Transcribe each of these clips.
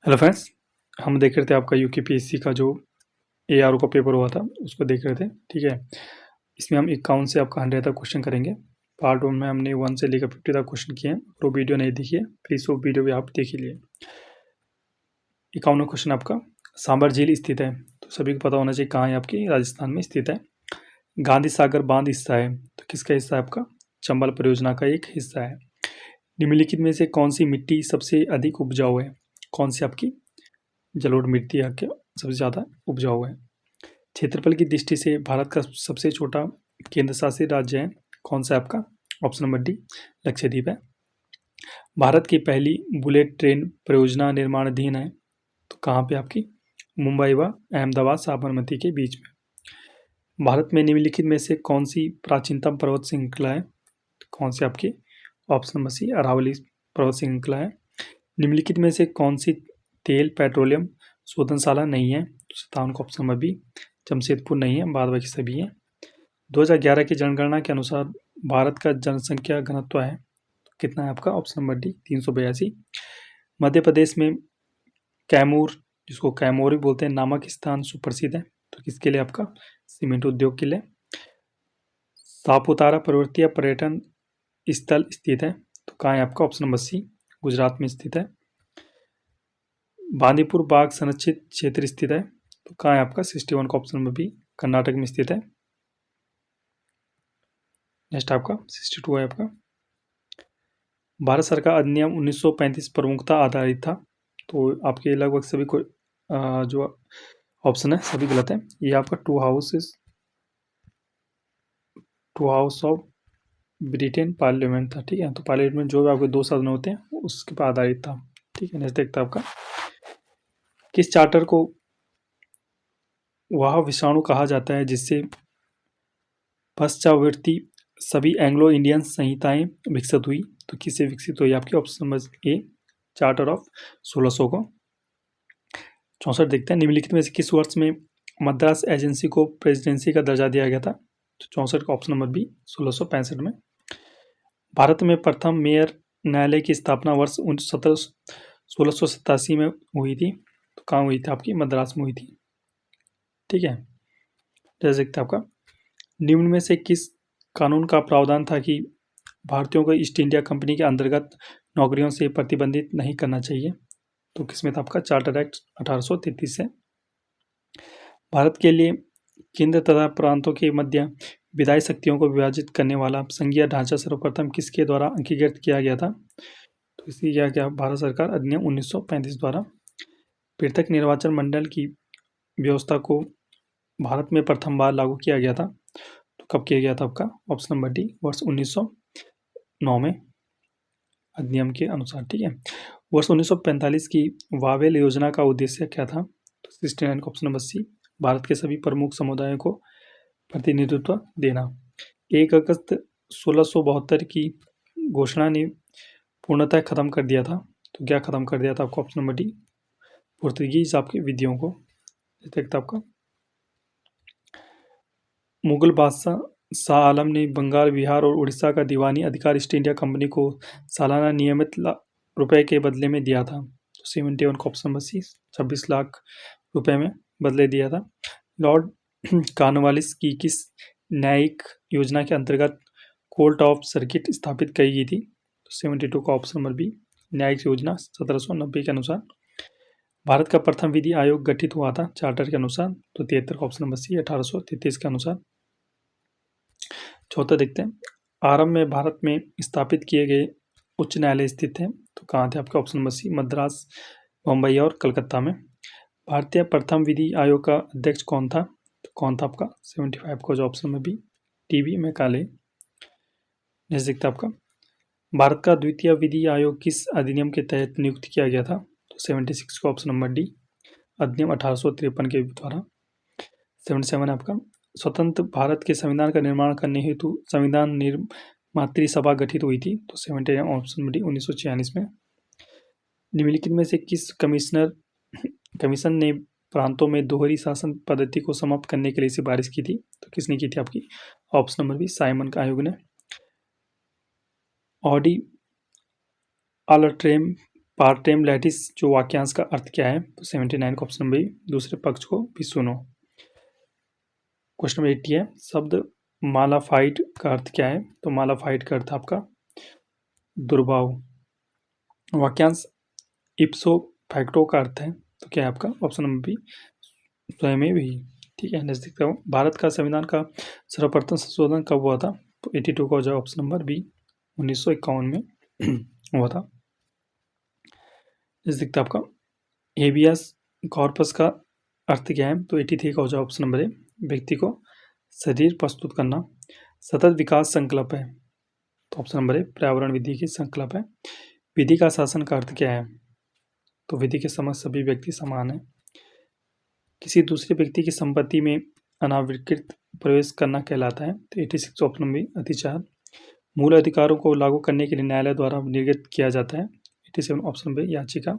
Hello friends. हम देख रहे थे आपका यूकेपीएससी का जो एआरओ का पेपर हुआ था उसको देख रहे थे। ठीक है, इसमें हम 51 से आपका 100 तक क्वेश्चन करेंगे। पार्ट 1 में हमने 1 से लेकर 50 तक क्वेश्चन किए हैं। वो वीडियो नहीं देखिए प्लीज़, वो वीडियो भी आप देख ही लिए। 51वां क्वेश्चन आपका, सांबर झील स्थित है तो सभी को पता होना चाहिए कहाँ है, आपकी राजस्थान में स्थित है। गांधी सागर बांध हिस्सा है तो किसका हिस्सा है, आपका चंबल परियोजना का एक हिस्सा है। निम्नलिखित में से कौन सी मिट्टी सबसे अधिक उपजाऊ है, कौन सी आपकी जलोढ़ मिट्टी आपके सबसे ज़्यादा उपजाऊ है। क्षेत्रफल की दृष्टि से भारत का सबसे छोटा केंद्र शासित राज्य है, कौन सा है आपका, ऑप्शन नंबर डी लक्षद्वीप है। भारत की पहली बुलेट ट्रेन परियोजना निर्माणाधीन है तो कहाँ पे, आपकी मुंबई व अहमदाबाद साबरमती के बीच में। भारत में निम्नलिखित में से कौन सी प्राचीनतम पर्वत श्रृंखला है, कौन सी आपकी, ऑप्शन नंबर सी अरावली पर्वत श्रृंखला है। निम्नलिखित में से कौन सी तेल पेट्रोलियम शोधनशाला नहीं है, तो 57 का ऑप्शन नंबर बी जमशेदपुर नहीं है, बाद बाकी सभी हैं। 2011 की जनगणना के अनुसार भारत का जनसंख्या घनत्व है तो कितना है, आपका option number D 382। Madhya Pradesh में कैमूर, जिसको कैमोरी बोलते हैं, नामक स्थान सुप्रसिद्ध है तो किसके लिए, आपका सीमेंट उद्योग के लिए। सापुतारा पर्वतीय पर्यटन स्थल स्थित है तो कहाँ है, आपका ऑप्शन नंबर सी गुजरात में स्थित है। बांदीपुर बाघ संरक्षित क्षेत्र स्थित है तो कहाँ है, आपका 61 का ऑप्शन नंबर बी कर्नाटक में स्थित है। नेक्स्ट आपका 62 है आपका, भारत सरकार अधिनियम 1935 प्रमुखता आधारित था तो आपके लगभग सभी को जो ऑप्शन है सभी गलत है। ये आपका two house of Britain parliament था। ठीक है, तो पार्लियामेंट में जो भी आपके दो सदन होते हैं उसके पर आधारित था। ठीक है, नेक्स्ट देखता है आपका, किस चार्टर को वह विषाणु कहा जाता है जिससे पश्चावर्ती सभी एंग्लो इंडियन संहिताएं विकसित हुई, तो किससे विकसित हुई, आपकी option number A charter of 1600 को। 64 देखते हैं, निम्नलिखित में से किस वर्ष में मद्रास एजेंसी को प्रेसिडेंसी का दर्जा दिया गया था, तो 64 का ऑप्शन नंबर बी 1665 में। भारत में प्रथम मेयर न्यायालय की स्थापना वर्ष 1687 में हुई थी तो कहाँ हुई थी, आपकी मद्रास में हुई थी। ठीक है, जैसे देखते हैं आपका, निम्न में से किस कानून का प्रावधान था कि भारतीयों को ईस्ट इंडिया कंपनी के अंतर्गत नौकरियों से प्रतिबंधित नहीं करना चाहिए, तो किसमें था, आपका चार्टर एक्ट 1833 से। भारत के लिए केंद्र तथा प्रांतों के मध्य विधायी शक्तियों को विभाजित करने वाला संघीय ढांचा सर्वप्रथम किसके द्वारा अंगीकृत किया गया था, तो इसकी क्या क्या भारत सरकार अधिनियम 1935 द्वारा। पृथक निर्वाचन मंडल की व्यवस्था को भारत में प्रथम बार लागू किया गया था तो कब किया गया था, आपका ऑप्शन नंबर डी वर्ष 1909 में अधिनियम के अनुसार। ठीक है, वर्ष 1945 की वावेल योजना का उद्देश्य क्या था, तो 69 का ऑप्शन नंबर सी भारत के सभी प्रमुख समुदायों को प्रतिनिधित्व देना। 1 अगस्त 1672 की घोषणा ने पूर्णतः खत्म कर दिया था तो क्या खत्म कर दिया था, आपको ऑप्शन नंबर डी पुर्तगीज आपकी विधियों को। देखता आपका, मुगल बादशाह शाह आलम ने बंगाल, बिहार और उड़ीसा का दीवानी अधिकार ईस्ट इंडिया कंपनी को सालाना नियमित रुपए के बदले में दिया था तो 71 का ऑप्शन नंबर सी 26 लाख रुपए में बदले दिया था। लॉर्ड कॉर्नवालिस की किस न्यायिक योजना के अंतर्गत कोर्ट ऑफ सर्किट स्थापित की गई थी, तो 72 का ऑप्शन नंबर बी न्यायिक योजना 1790 के अनुसार। भारत का प्रथम विधि आयोग गठित हुआ था चार्टर के अनुसार, तो 73 का ऑप्शन नंबर सी 1833 के अनुसार। चौथा देखते हैं, आरंभ में भारत में स्थापित किए गए उच्च न्यायालय स्थित हैं तो कहाँ थे, आपका option number C Madras, Mumbai और कलकत्ता में। भारतीय प्रथम विधि आयोग का अध्यक्ष कौन था, तो कौन था आपका 75 का जो ऑप्शन में बी टीबी मैकाले। नेक्स्ट देखते हैं आपका, भारत का द्वितीय विधि आयोग किस अधिनियम के तहत नियुक्त किया गया था, तो 76 का ऑप्शन नंबर डी अधिनियम 1853 के द्वारा। 77 आपका, स्वतंत्र भारत के संविधान का निर्माण करने हेतु संविधान निर्मात्री सभा गठित हुई थी तो 79 ऑप्शन नंबर डी 1946 में। निम्नलिखित में से किस कमीशन ने प्रांतों में दोहरी शासन पद्धति को समाप्त करने के लिए सिफारिश की थी, तो किसने की थी, आपकी ऑप्शन नंबर बी साइमन का आयोग ने। ऑडी आल्ट्रेम पार्ट टाइम लैटिस जो वाक्यांश का अर्थ क्या है? तो 79 का ऑप्शन नंबर बी, दूसरे पक्ष को भी सुनो। क्वेश्चन नंबर 80 है, शब्द मालाफाइड का अर्थ क्या है? तो मालाफाइड का अर्थ आपका दुर्भाव। वाक्यांश इप्सो फैक्टो का अर्थ है, तो क्या है आपका ऑप्शन नंबर बी, स्वयं भी। ठीक है, नेक्स्ट देखता हूँ, भारत का संविधान का सर्वप्रथम संशोधन कब हुआ था? तो 82 का हो जाए ऑप्शन नंबर बी, 1951 में हुआ था। नेक्स्ट देखता आपका हेबियस कॉर्पस का अर्थ क्या है? तो 83 का हो जाए ऑप्शन नंबर ए, व्यक्ति को शरीर प्रस्तुत करना। सतत विकास संकल्प है, तो ऑप्शन नंबर ए, पर्यावरण विधि की संकल्प है। विधि का शासन का अर्थ क्या है? तो विधि के समक्ष सभी व्यक्ति समान है। किसी दूसरे व्यक्ति की संपत्ति में अनाधिकृत प्रवेश करना कहलाता है, तो 86 ऑप्शन नंबर बी, अतिचार। मूल अधिकारों को लागू करने के लिए न्यायालय द्वारा निर्गत किया जाता है, 87 ऑप्शन नंबर बी, याचिका।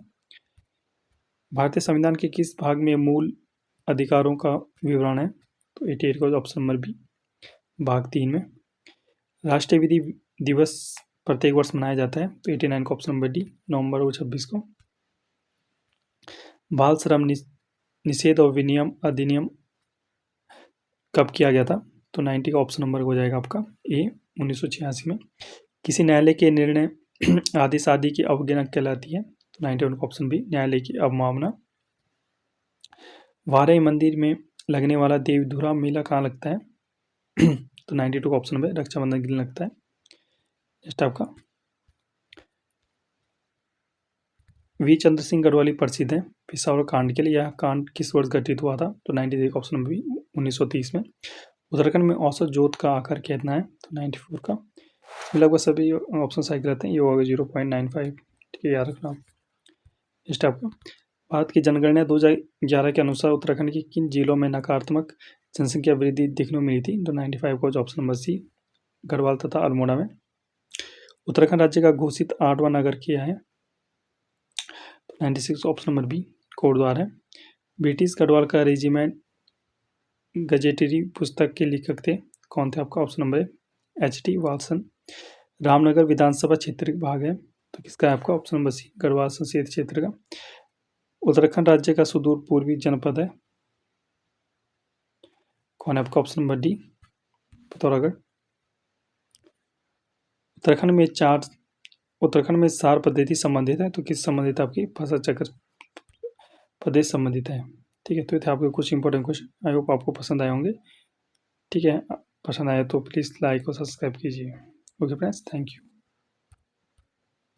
भारतीय संविधान के किस भाग में मूल अधिकारों का विवरण है? तो 88 का ऑप्शन नंबर बी, भाग 3 में। राष्ट्रीय विधि दिवस प्रत्येक वर्ष मनाया जाता है, तो 89 का ऑप्शन नंबर डी, नवंबर 26 को। बाल श्रम निषेध और विनियम अधिनियम कब किया गया था? तो 90 का ऑप्शन नंबर हो जाएगा आपका ए, 1986 में। किसी न्यायालय के निर्णय आदेश आदि की अवज्ञा कहलाती है, तो 91 का ऑप्शन बी, न्यायालय की अवमानना। वाराही मंदिर में लगने वाला देवधुरा मेला कहाँ लगता है? तो 92 का ऑप्शन नंबर रक्षाबंधन के दिन लगता है। नेक्स्ट आपका वी चंद्र सिंह गढ़वाली प्रसिद्ध है पेशावर कांड के लिए, यह कांड किस वर्ष घटित हुआ था? तो 93 का ऑप्शन नंबर बी, 1930 में। उत्तराखंड में औसत जोत का आकार कितना है? तो 94 का। लगभग सभी ऑप्शन सही रहते हैं, ये होगा 0.95। ठीक है, याद रखना। नेक्स्ट आपका भारत की जनगणना 2011 के अनुसार उत्तराखंड की किन जिलों में नकारात्मक जनसंख्या वृद्धि देखने को मिली थी? तो 95 का ऑप्शन नंबर सी, गढ़वाल तथा अल्मोड़ा में। उत्तराखंड राज्य का घोषित 8वां नगर क्या है? तो 96 ऑप्शन नंबर बी, कोटद्वार है। ब्रिटिश गढ़वाल का रेजिमेंट गजेटरी पुस्तक के लेखक थे, कौन थे? आपका ऑप्शन नंबर है H.T. वाल्सन। रामनगर विधानसभा क्षेत्र भाग है, तो किसका है आपका ऑप्शन नंबर सी, गढ़वाल संसदीय क्षेत्र का। उत्तराखंड राज्य का सुदूर पूर्वी जनपद है, कौन है आपका option number D, Pithoragarh. Uttarakhand में सार पद्धति संबंधित है, तो किस संबंधित आपकी फसल चक्र प्रदेश संबंधित है। ठीक है, तो ये थे आपके कुछ इंपॉर्टेंट क्वेश्चन। आई होप आपको पसंद आए होंगे। ठीक है, पसंद आए तो प्लीज़ लाइक और सब्सक्राइब कीजिए। Okay friends, thank you.